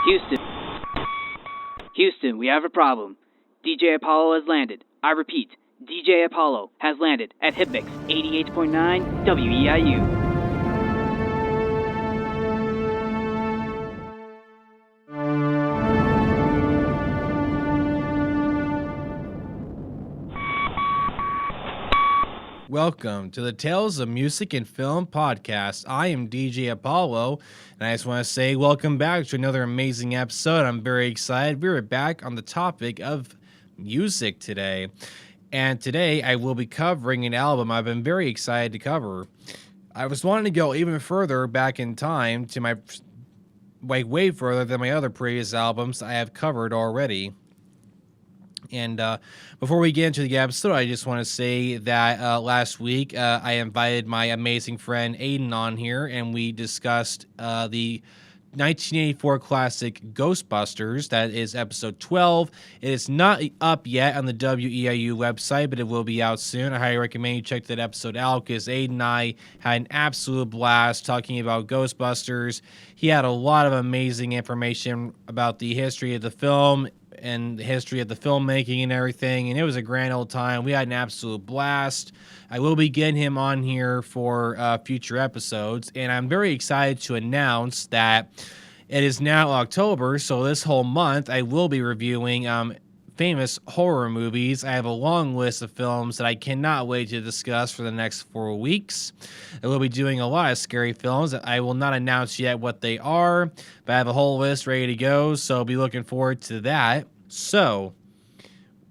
Houston. Houston, we have a problem. DJ Apollo has landed. I repeat, DJ Apollo has landed at Hipmix 88.9 WEIU. Welcome to the Tales of Music and Film podcast. I am DJ Apollo, and I just want to say welcome back to another amazing episode. I'm very excited. We're back on the topic of music today. And today I will be covering an album I've been very excited to cover. I was wanting to go even further back in time to my way further than my other previous albums I have covered already. And before we get into the episode, I just want to say that last week I invited my amazing friend Aiden on here, and we discussed the 1984 classic Ghostbusters. That is episode 12. It is not up yet on the WEIU website, but it will be out soon. I highly recommend you check that episode out because Aiden and I had an absolute blast talking about Ghostbusters. He had a lot of amazing information about the history of the film and the history of the filmmaking and everything, and it was a grand old time. We had an absolute blast. I will be getting him on here for future episodes, and I'm very excited to announce that it is now October, so this whole month I will be reviewing famous horror movies. I have a long list of films that I cannot wait to discuss for the next 4 weeks. I will be doing a lot of scary films. I will not announce yet what they are, but I have a whole list ready to go, so I'll be looking forward to that. So,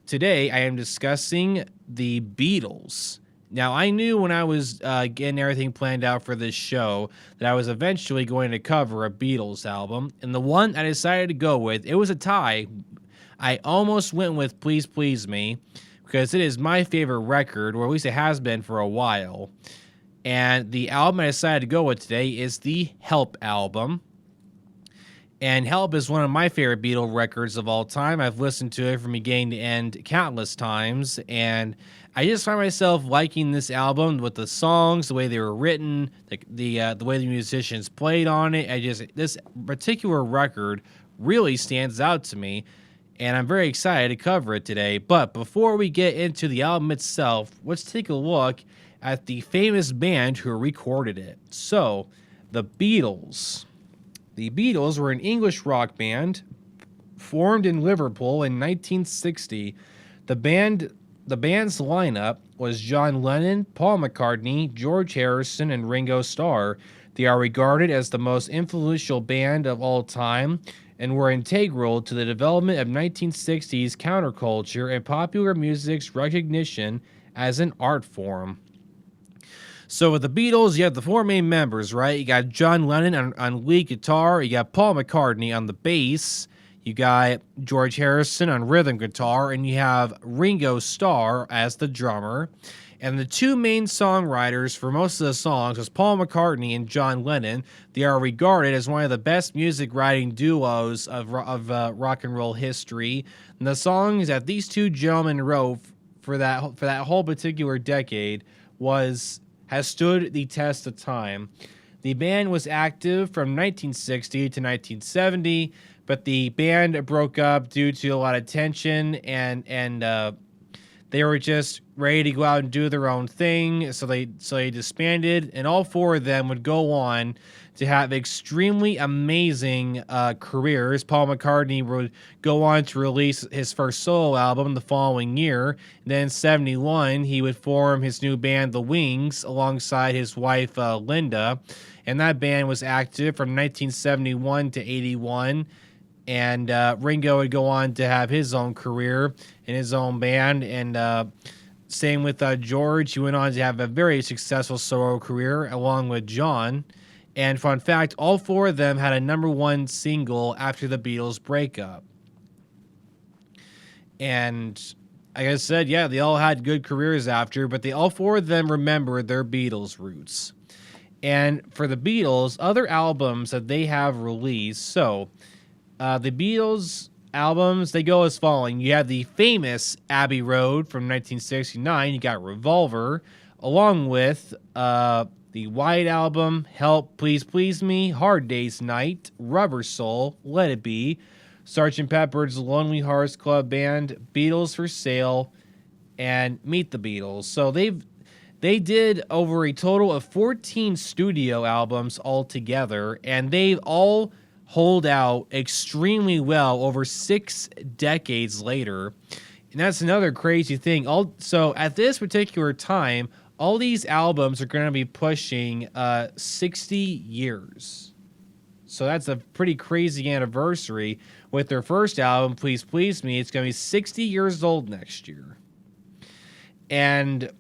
today I am discussing the Beatles. Now, I knew when I was getting everything planned out for this show that I was eventually going to cover a Beatles album, and the one I decided to go with, it was a tie. I almost went with Please Please Me because it is my favorite record, or at least it has been for a while. And the album I decided to go with today is the Help album. And Help is one of my favorite Beatles records of all time. I've listened to it from beginning to end countless times, and I just find myself liking this album with the songs, the way they were written, the way the musicians played on it. This particular record really stands out to me, and I'm very excited to cover it today. But before we get into the album itself, let's take a look at the famous band who recorded it. So, the Beatles. The Beatles were an English rock band formed in Liverpool in 1960. The band's lineup was John Lennon, Paul McCartney, George Harrison, and Ringo Starr. They are regarded as the most influential band of all time and were integral to the development of 1960s counterculture and popular music's recognition as an art form. So with the Beatles, you have the four main members, right? You got John Lennon on lead guitar, you got Paul McCartney on the bass, you got George Harrison on rhythm guitar, and you have Ringo Starr as the drummer. And the two main songwriters for most of the songs was Paul McCartney and John Lennon. They are regarded as one of the best music writing duos of rock and roll history. And the songs that these two gentlemen wrote for that whole particular decade has stood the test of time. The band was active from 1960 to 1970, but the band broke up due to a lot of tension and they were just ready to go out and do their own thing, so they disbanded, and all four of them would go on to have extremely amazing careers. Paul McCartney would go on to release his first solo album the following year. Then in 1971, he would form his new band, The Wings, alongside his wife, Linda, and that band was active from 1971 to 1981. And Ringo would go on to have his own career in his own band. And same with George. He went on to have a very successful solo career along with John. And fun fact, all four of them had a #1 single after the Beatles breakup. And like I said, yeah, they all had good careers after, but all four of them remembered their Beatles roots. And for the Beatles, other albums that they have released, so the Beatles albums, they go as following. You have the famous Abbey Road from 1969. You got Revolver, along with The White Album, Help, Please Please Me, Hard Day's Night, Rubber Soul, Let It Be, Sgt. Pepper's Lonely Hearts Club Band, Beatles for Sale, and Meet the Beatles. So they did over a total of 14 studio albums altogether, and they all hold out extremely well over 6 decades later. And that's another crazy thing. So at this particular time, all these albums are going to be pushing 60 years. So that's a pretty crazy anniversary. With their first album, Please Please Me, it's going to be 60 years old next year. And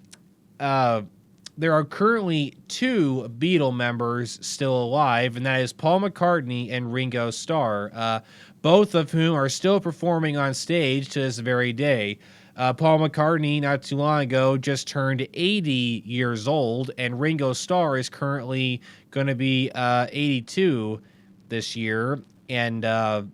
there are currently 2 Beatle members still alive, and that is Paul McCartney and Ringo Starr, both of whom are still performing on stage to this very day. Paul McCartney, not too long ago, just turned 80 years old, and Ringo Starr is currently going to be 82 this year. And the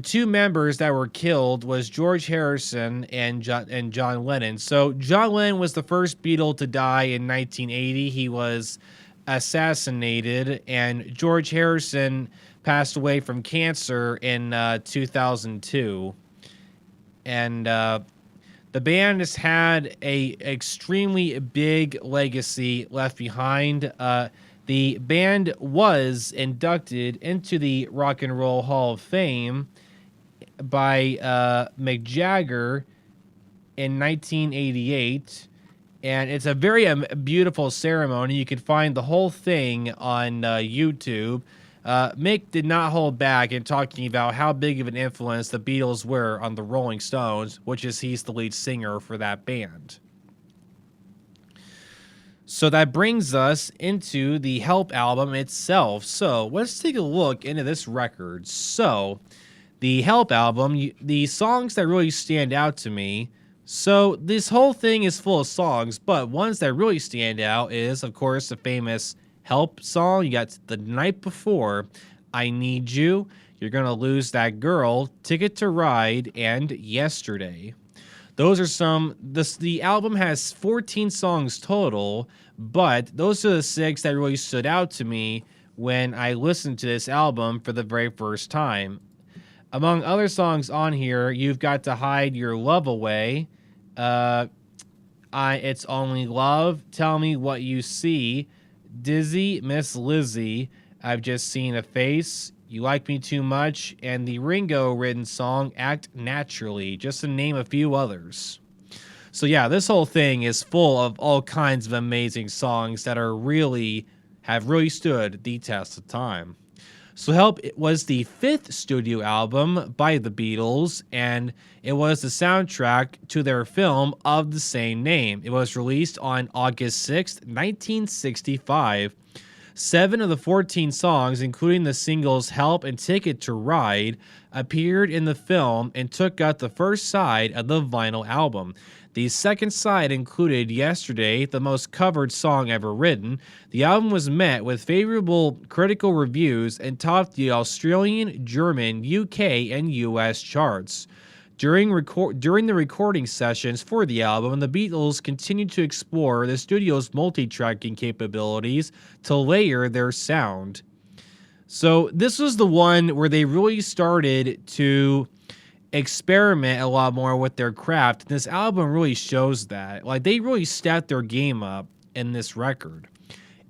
2 members that were killed was George Harrison and John Lennon. So John Lennon was the first Beatle to die in 1980. He was assassinated, and George Harrison passed away from cancer in 2002. And the band has had a extremely big legacy left behind. The band was inducted into the Rock and Roll Hall of Fame by Mick Jagger in 1988, and it's a very beautiful ceremony. You can find the whole thing on YouTube. Mick did not hold back in talking about how big of an influence the Beatles were on the Rolling Stones, which is he's the lead singer for that band. So that brings us into the Help album itself. So let's take a look into this record. So the Help album, the songs that really stand out to me. So this whole thing is full of songs, but ones that really stand out is, of course, the famous Help song. You got The Night Before, I Need You, You're Gonna Lose That Girl, Ticket to Ride, and Yesterday. Those are some. The album has 14 songs total, but those are the 6 that really stood out to me when I listened to this album for the very first time. Among other songs on here, you've got To Hide Your Love Away, It's Only Love, Tell Me What You See, Dizzy, Miss Lizzie, I've Just Seen a Face, You Like Me Too Much, and the Ringo-written song Act Naturally, just to name a few others. So yeah, this whole thing is full of all kinds of amazing songs that have really stood the test of time. So Help, it was the 5th studio album by the Beatles, and it was the soundtrack to their film of the same name. It was released on August 6th, 1965. 7 of the 14 songs, including the singles Help and Ticket to Ride, appeared in the film and took up the first side of the vinyl album. The second side included Yesterday, the most covered song ever written. The album was met with favorable critical reviews and topped the Australian, German, UK, and US charts. During the recording sessions for the album, the Beatles continued to explore the studio's multi-tracking capabilities to layer their sound. So this was the one where they really started to experiment a lot more with their craft. This album really shows that. Like, they really stepped their game up in this record.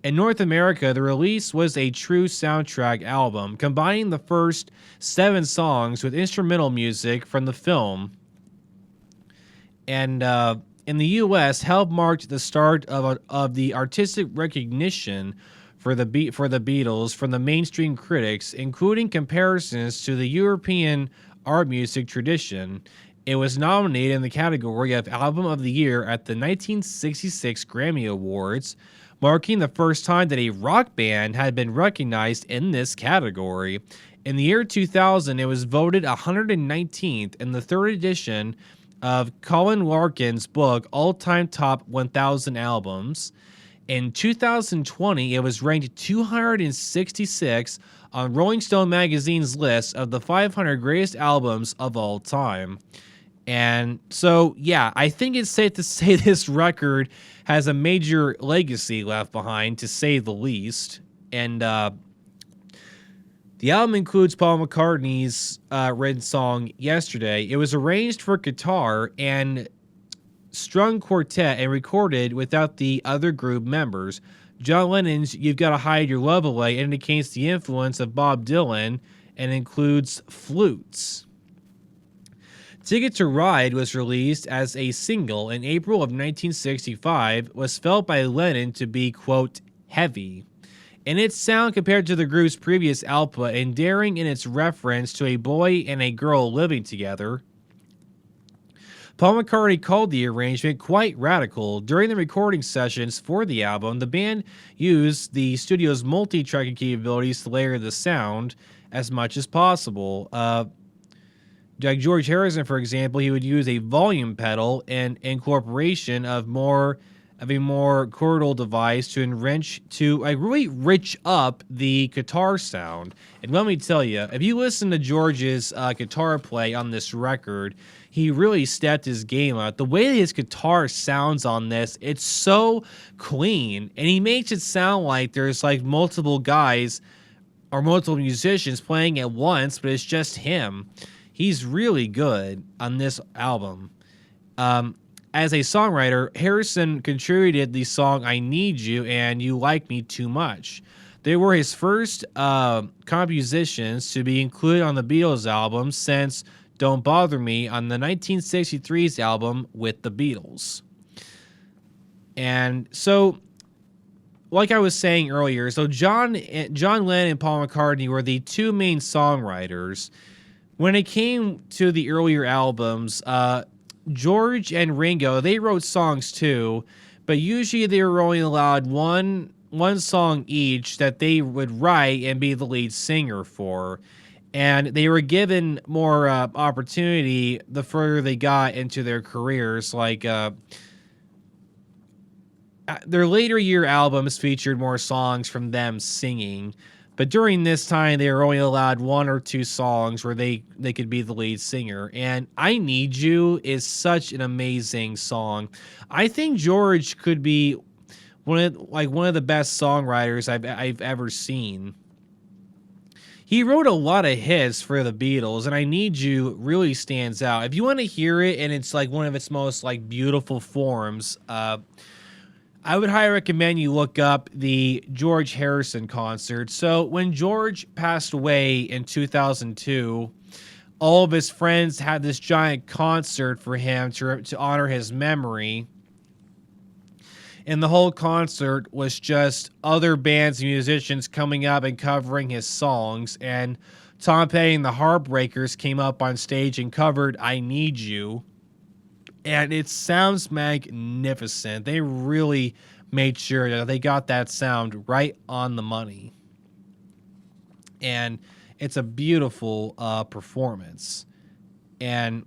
In North America, the release was a true soundtrack album, combining the first 7 songs with instrumental music from the film. And in the U.S., Help marked the start of the artistic recognition for the Beatles from the mainstream critics, including comparisons to the European art music tradition. It was nominated in the category of Album of the Year at the 1966 Grammy Awards, marking the first time that a rock band had been recognized in this category. In the year 2000, it was voted 119th in the 3rd edition of Colin Larkin's book All-Time Top 1000 Albums. In 2020, it was ranked 266 on Rolling Stone magazine's list of the 500 greatest albums of all time. And so, yeah, I think it's safe to say this record has a major legacy left behind, to say the least. And the album includes Paul McCartney's written song Yesterday. It was arranged for guitar and strung quartet and recorded without the other group members. John Lennon's You've Gotta Hide Your Love Away indicates the influence of Bob Dylan and includes flutes. Ticket to Ride was released as a single in April of 1965, was felt by Lennon to be, quote, heavy in its sound compared to the group's previous output, and daring in its reference to a boy and a girl living together. Paul McCartney called the arrangement quite radical. During the recording sessions for the album, the band used the studio's multi-tracking capabilities to layer the sound as much as possible. Like George Harrison, for example, he would use a volume pedal and incorporation of a more chordal device to really rich up the guitar sound. And let me tell you, if you listen to George's guitar play on this record, he really stepped his game up. The way that his guitar sounds on this, it's so clean, and he makes it sound like there's like multiple guys or multiple musicians playing at once, but it's just him. He's really good on this album. As a songwriter, Harrison contributed the song I Need You and You Like Me Too Much. They were his first compositions to be included on the Beatles album since Don't Bother Me on the 1963's album with the Beatles. And so, like I was saying earlier, so John Lennon and Paul McCartney were the two main songwriters. When it came to the earlier albums, George and Ringo, they wrote songs too, but usually they were only allowed one song each that they would write and be the lead singer for. And they were given more opportunity the further they got into their careers. Like their later year albums featured more songs from them singing. But during this time, they were only allowed one or two songs where they could be the lead singer. And I Need You is such an amazing song. I think George could be one of the best songwriters I've ever seen. He wrote a lot of hits for the Beatles, and I Need You really stands out. If you want to hear it, and it's like one of its most like beautiful forms, I would highly recommend you look up the George Harrison concert. So when George passed away in 2002, all of his friends had this giant concert for him to honor his memory. And the whole concert was just other bands and musicians coming up and covering his songs. And Tom Petty and the Heartbreakers came up on stage and covered I Need You. And it sounds magnificent. They really made sure that they got that sound right on the money. And it's a beautiful performance. And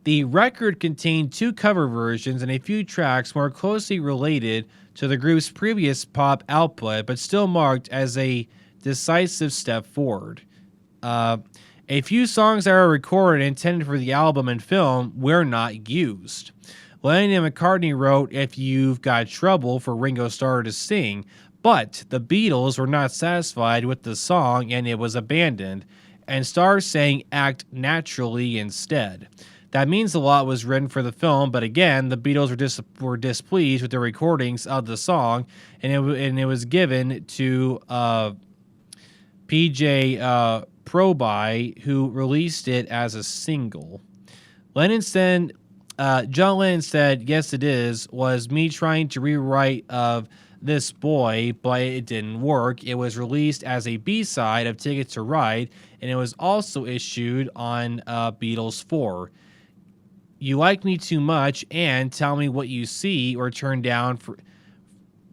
the record contained two cover versions and a few tracks more closely related to the group's previous pop output, but still marked as a decisive step forward. A few songs that are recorded intended for the album and film were not used. Lennon and McCartney wrote If You've Got Trouble for Ringo Starr to sing, but the Beatles were not satisfied with the song and it was abandoned, and Starr sang Act Naturally instead. That means a lot was written for the film, but again, the Beatles were displeased with the recordings of the song, and it was given to PJ Proby, who released it as a single. John Lennon said, yes, it is, was me trying to rewrite of This Boy, but it didn't work. It was released as a B-side of Ticket to Ride, and it was also issued on Beatles 4. You Like Me Too Much and Tell Me What You See were turned down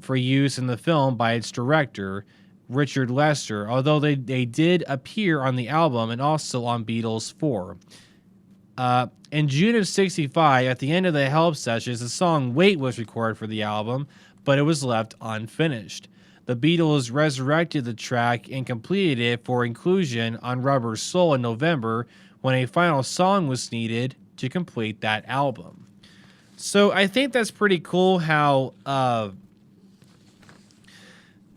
for use in the film by its director, Richard Lester, although they did appear on the album and also on Beatles 4. In June of 65, at the end of the Help sessions, the song Wait was recorded for the album, but it was left unfinished. The Beatles resurrected the track and completed it for inclusion on Rubber Soul in November when a final song was needed to complete that album. So I think that's pretty cool how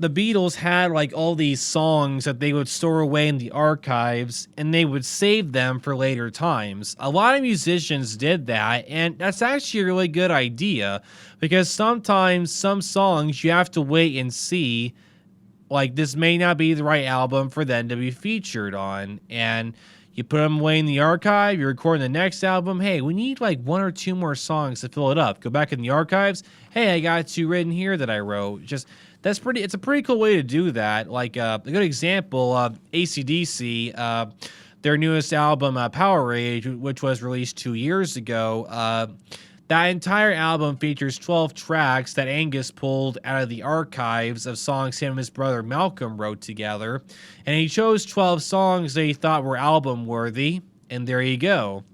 the Beatles had like all these songs that they would store away in the archives and they would save them for later times. A lot of musicians did that, and that's actually a really good idea because sometimes some songs you have to wait and see, like this may not be the right album for them to be featured on, and you put them away in the archive, you're recording the next album. Hey, we need like 1 or 2 more songs to fill it up. Go back in the archives. Hey, I got 2 written here that I wrote. It's a pretty cool way to do that. Like a good example, AC/DC, their newest album, Power Age, which was released 2 years ago. That entire album features 12 tracks that Angus pulled out of the archives of songs him and his brother Malcolm wrote together. And he chose 12 songs that he thought were album worthy. And there you go.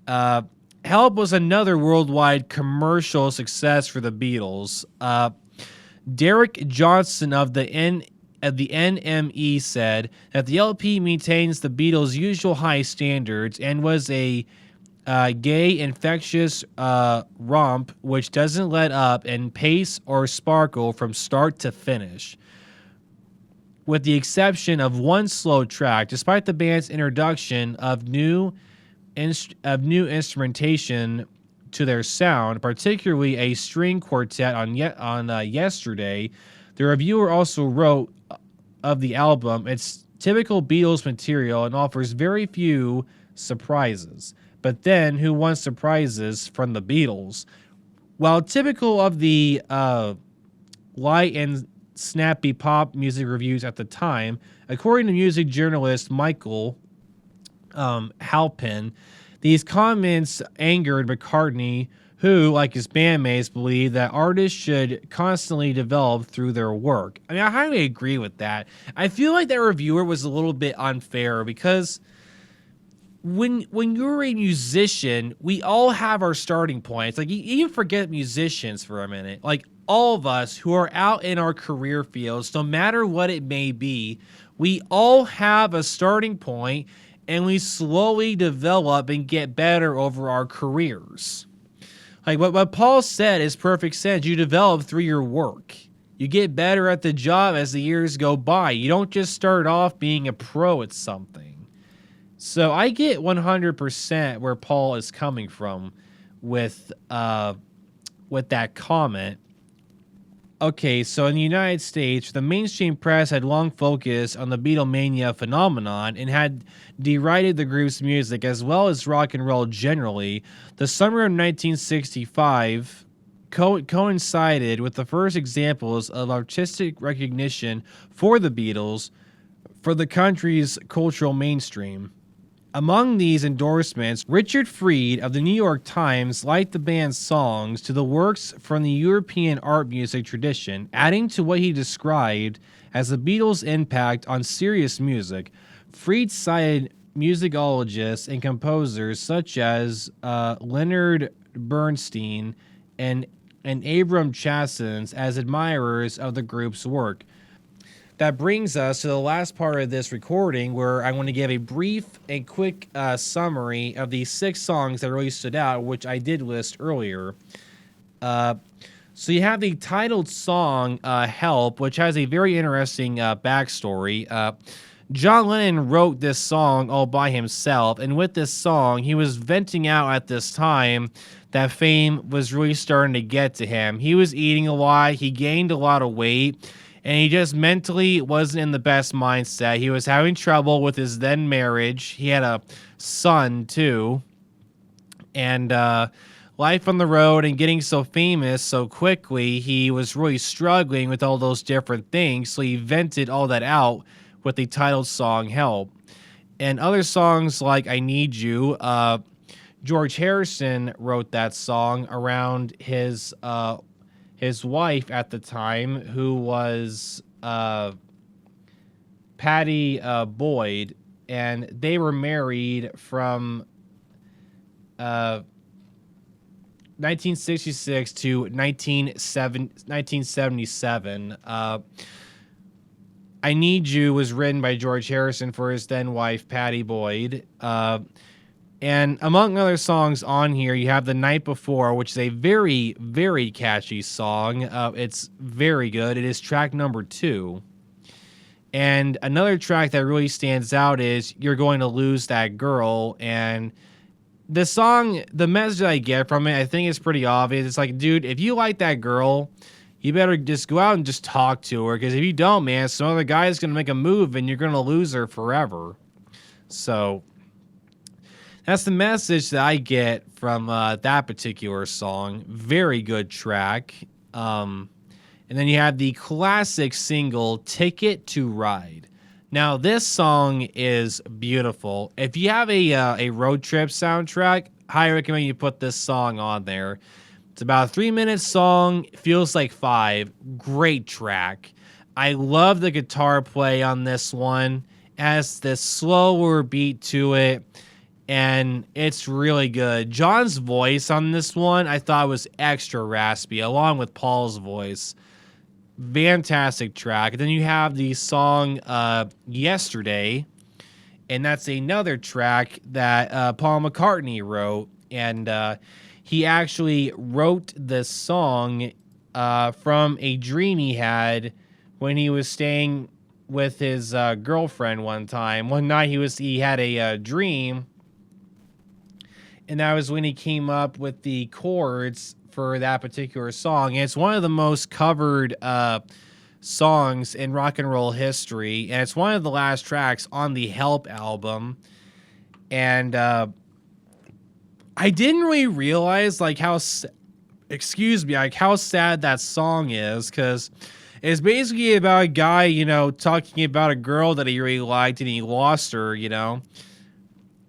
Help was another worldwide commercial success for the Beatles. Derek Johnson of the NME said that the LP maintains the Beatles' usual high standards and was a gay, infectious romp which doesn't let up in pace or sparkle from start to finish. With the exception of one slow track, despite the band's introduction of new instrumentation to their sound, particularly a string quartet on Yesterday, the reviewer also wrote of the album, it's typical Beatles material and offers very few surprises. But then, who wants surprises from the Beatles? While typical of the light and snappy pop music reviews at the time, according to music journalist Michael Halpin, these comments angered McCartney, who, like his bandmates, believed that artists should constantly develop through their work. I mean, I highly agree with that. I feel like that reviewer was a little bit unfair because when you're a musician, we all have our starting points. Like, you even forget musicians for a minute. Like, all of us who are out in our career fields, no matter what it may be, we all have a starting point, and we slowly develop and get better over our careers. Like what Paul said is perfect sense. You develop through your work. You get better at the job as the years go by. You don't just start off being a pro at something. So I get 100% where Paul is coming from with that comment. Okay, so in the United States, the mainstream press had long focused on the Beatlemania phenomenon and had derided the group's music as well as rock and roll generally. The summer of 1965 coincided with the first examples of artistic recognition for the Beatles for the country's cultural mainstream. Among these endorsements, Richard Freed of the New York Times likened the band's songs to the works from the European art music tradition, adding to what he described as the Beatles' impact on serious music. Freed cited musicologists and composers such as Leonard Bernstein and Abram Chassens as admirers of the group's work. That brings us to the last part of this recording where I want to give a brief and quick summary of the 6 songs that really stood out, which I did list earlier. So you have the titled song, Help, which has a very interesting backstory. John Lennon wrote this song all by himself, and with this song, he was venting out at this time that fame was really starting to get to him. He was eating a lot, he gained a lot of weight, and he just mentally wasn't in the best mindset. He was having trouble with his then marriage. He had a son, too. And life on the road and getting so famous so quickly, he was really struggling with all those different things. So he vented all that out with the titled song, Help. And other songs like I Need You, George Harrison wrote that song around his wife at the time, who was Patty Boyd, and they were married from 1966 to 1977. I Need You was written by George Harrison for his then wife, Patty Boyd. And among other songs on here, you have The Night Before, which is a very, very catchy song. It's very good. It is track number 2. And another track that really stands out is You're Going to Lose That Girl. And the song, the message I get from it, I think is pretty obvious. It's like, dude, if you like that girl, you better just go out and just talk to her. Because if you don't, man, some other guy is going to make a move and you're going to lose her forever. So that's the message that I get from that particular song. Very good track. And then you have the classic single, Ticket to Ride. Now, this song is beautiful. If you have a road trip soundtrack, highly recommend you put this song on there. It's about a 3-minute song. Feels like 5. Great track. I love the guitar play on this one. It has this slower beat to it, and it's really good. John's voice on this one I thought was extra raspy, along with Paul's voice. Fantastic track. And then you have the song Yesterday, and that's another track that Paul McCartney wrote. And he actually wrote this song from a dream he had when he was staying with his girlfriend one time. One night he had a dream, and that was when he came up with the chords for that particular song. And it's one of the most covered songs in rock and roll history, and it's one of the last tracks on the Help album. And I didn't really realize how sad that song is, because it's basically about a guy, talking about a girl that he really liked and he lost her,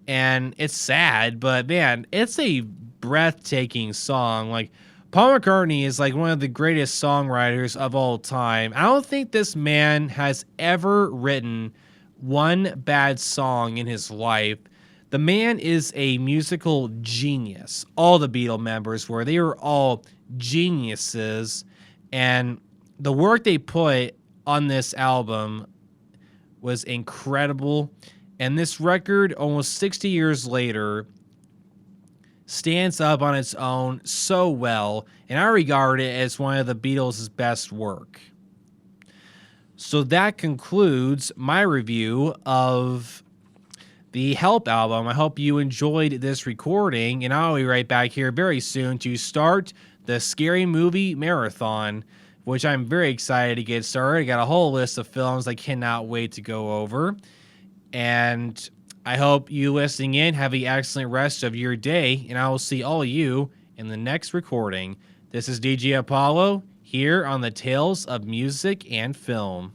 and it's sad, but man, it's a breathtaking song. Paul McCartney is one of the greatest songwriters of all time. I don't think this man has ever written one bad song in his life. The man is a musical genius. All the Beatles members were. They were all geniuses, and the work they put on this album was incredible. And this record, almost 60 years later, stands up on its own so well, and I regard it as one of the Beatles' best work. So that concludes my review of the Help album. I hope you enjoyed this recording, and I'll be right back here very soon to start the Scary Movie Marathon, which I'm very excited to get started. I got a whole list of films I cannot wait to go over, and I hope you listening in have an excellent rest of your day, and I will see all of you in the next recording. This is DJ Apollo here on the Tales of Music and Film.